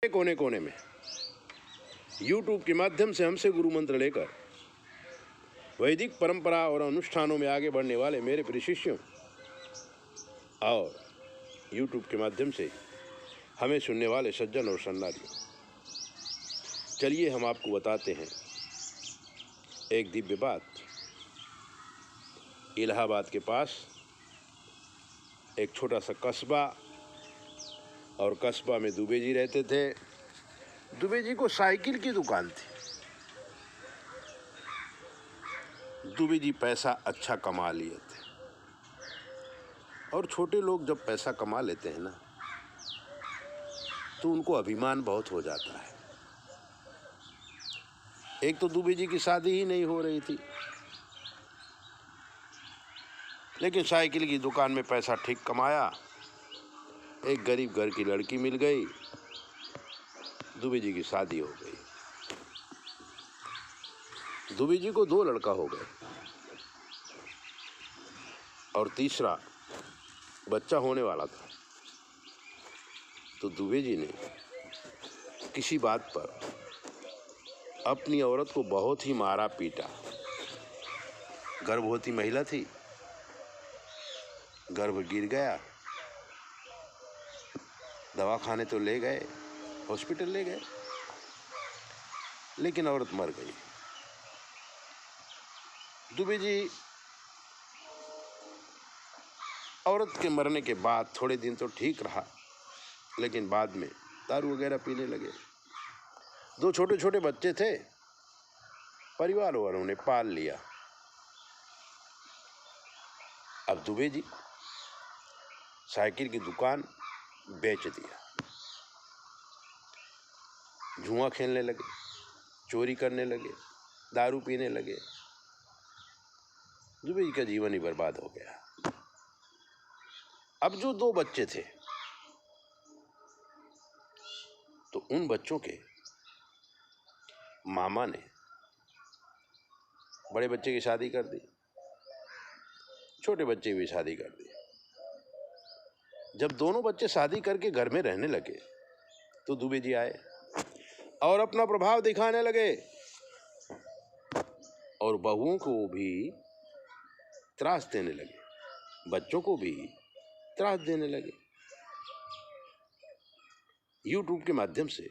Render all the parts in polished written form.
कोने कोने में YouTube के माध्यम से हमसे गुरु मंत्र लेकर वैदिक परंपरा और अनुष्ठानों में आगे बढ़ने वाले मेरे प्रिय शिष्यों और YouTube के माध्यम से हमें सुनने वाले सज्जन और सन्नारियों, चलिए हम आपको बताते हैं एक दिव्य बात। इलाहाबाद के पास एक छोटा सा कस्बा, और कस्बा में दुबे जी रहते थे। दुबे जी को साइकिल की दुकान थी। दुबे जी पैसा अच्छा कमा लिए थे, और छोटे लोग जब पैसा कमा लेते हैं ना, तो उनको अभिमान बहुत हो जाता है। एक तो दुबे जी की शादी ही नहीं हो रही थी, लेकिन साइकिल की दुकान में पैसा ठीक कमाया। एक गरीब घर की लड़की मिल गई, दुबे जी की शादी हो गई। दुबे जी को 2 लड़का हो गए, और तीसरा बच्चा होने वाला था। तो दुबे जी ने किसी बात पर अपनी औरत को बहुत ही मारा पीटा। गर्भवती महिला थी, गर्भ गिर गया। दवाखाने तो ले गए, हॉस्पिटल ले गए, लेकिन औरत मर गई। दुबे जी औरत के मरने के बाद थोड़े दिन तो ठीक रहा, लेकिन बाद में दारू वगैरह पीने लगे। 2 छोटे छोटे बच्चे थे, परिवार वालों ने पाल लिया। अब दुबे जी साइकिल की दुकान बेच दिया, जुआ खेलने लगे, चोरी करने लगे, दारू पीने लगे। दुबे जी का जीवन ही बर्बाद हो गया। अब जो 2 बच्चे थे, तो उन बच्चों के मामा ने बड़े बच्चे की शादी कर दी, छोटे बच्चे की भी शादी कर दी। जब दोनों बच्चे शादी करके घर में रहने लगे, तो दुबे जी आए और अपना प्रभाव दिखाने लगे, और बहुओं को भी त्रास देने लगे, बच्चों को भी त्रास देने लगे। YouTube के माध्यम से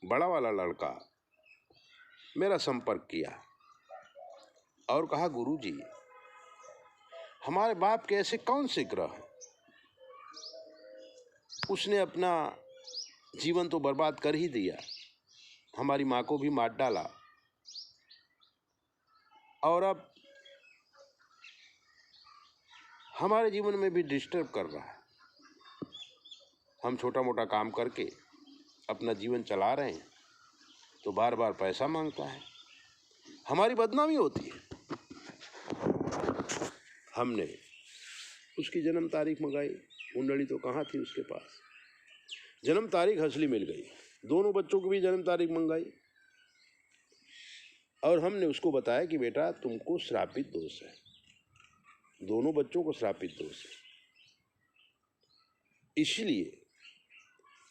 बड़ा वाला लड़का मेरा संपर्क किया और कहा, गुरुजी, हमारे बाप के ऐसे कौन से ग्रह हैं? उसने अपना जीवन तो बर्बाद कर ही दिया, हमारी माँ को भी मार डाला, और अब हमारे जीवन में भी डिस्टर्ब कर रहा है। हम छोटा मोटा काम करके अपना जीवन चला रहे हैं, तो बार बार पैसा मांगता है, हमारी बदनामी होती है। हमने उसकी जन्म तारीख मंगाई, कुंडली तो कहाँ थी उसके पास। जन्म तारीख असली मिल गई, दोनों बच्चों की भी जन्म तारीख मंगाई, और हमने उसको बताया कि बेटा, तुमको श्रापित दोष है, दोनों बच्चों को श्रापित दोष है, इसलिए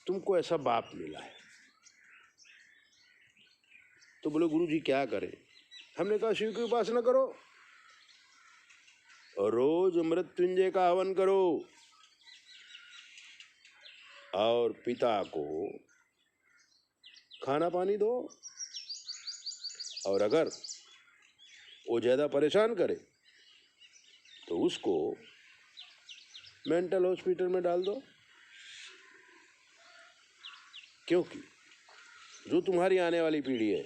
तुमको ऐसा बाप मिला है। तो बोले, गुरुजी क्या करें? हमने कहा, शिव की उपासना करो, और रोज मृत्युंजय का हवन करो, और पिता को खाना पानी दो, और अगर वो ज्यादा परेशान करे तो उसको मेंटल हॉस्पिटल में डाल दो, क्योंकि जो तुम्हारी आने वाली पीढ़ी है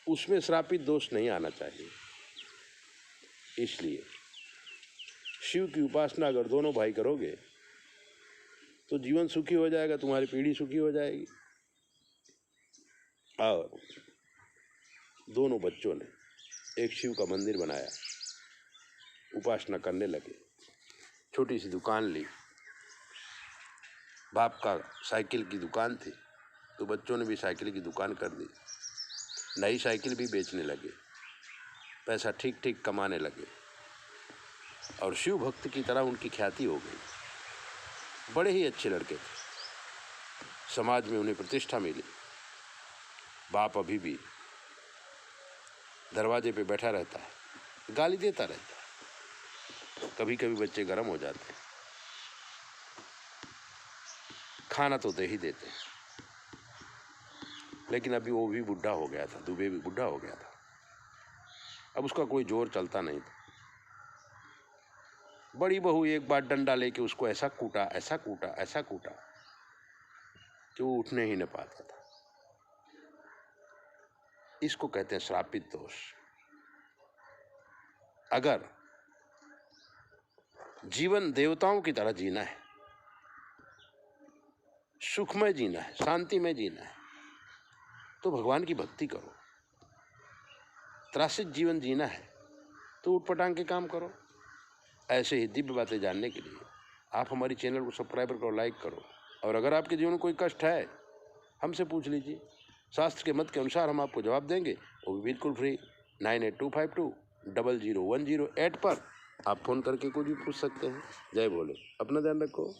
उसमें श्रापित दोष नहीं आना चाहिए। इसलिए शिव की उपासना अगर दोनों भाई करोगे तो जीवन सुखी हो जाएगा, तुम्हारी पीढ़ी सुखी हो जाएगी। और दोनों बच्चों ने एक शिव का मंदिर बनाया, उपासना करने लगे, छोटी सी दुकान ली। बाप का साइकिल की दुकान थी, तो बच्चों ने भी साइकिल की दुकान कर दी, नई साइकिल भी बेचने लगे, पैसा ठीक ठीक कमाने लगे, और शिव भक्त की तरह उनकी ख्याति हो गई। बड़े ही अच्छे लड़के थे। समाज में उन्हें प्रतिष्ठा मिली। बाप अभी भी दरवाजे पे बैठा रहता है, गाली देता रहता है। कभी कभी बच्चे गर्म हो जाते हैं, खाना तो दे ही देते हैं। लेकिन अभी वो भी बुढ़ा हो गया था, दुबे भी बुढ़ा हो गया था। अब उसका कोई जोर चलता नहीं था। बड़ी बहू एक बार डंडा लेके उसको ऐसा कूटा, ऐसा कूटा, ऐसा कूटा कि वो उठने ही न पाता था। इसको कहते हैं श्रापित दोष। अगर जीवन देवताओं की तरह जीना है, सुखमय जीना है, शांति में जीना है, तो भगवान की भक्ति करो। त्रासित जीवन जीना है तो उठपटांग के काम करो। ऐसे ही दिव्य बातें जानने के लिए आप हमारी चैनल को सब्सक्राइब करो, लाइक करो। और अगर आपके जीवन में कोई कष्ट है, हमसे पूछ लीजिए। शास्त्र के मत के अनुसार हम आपको जवाब देंगे, वो भी बिल्कुल फ्री। 9825200108 पर आप फ़ोन करके कुछ भी पूछ सकते हैं। जय भोले, अपना ध्यान रखो।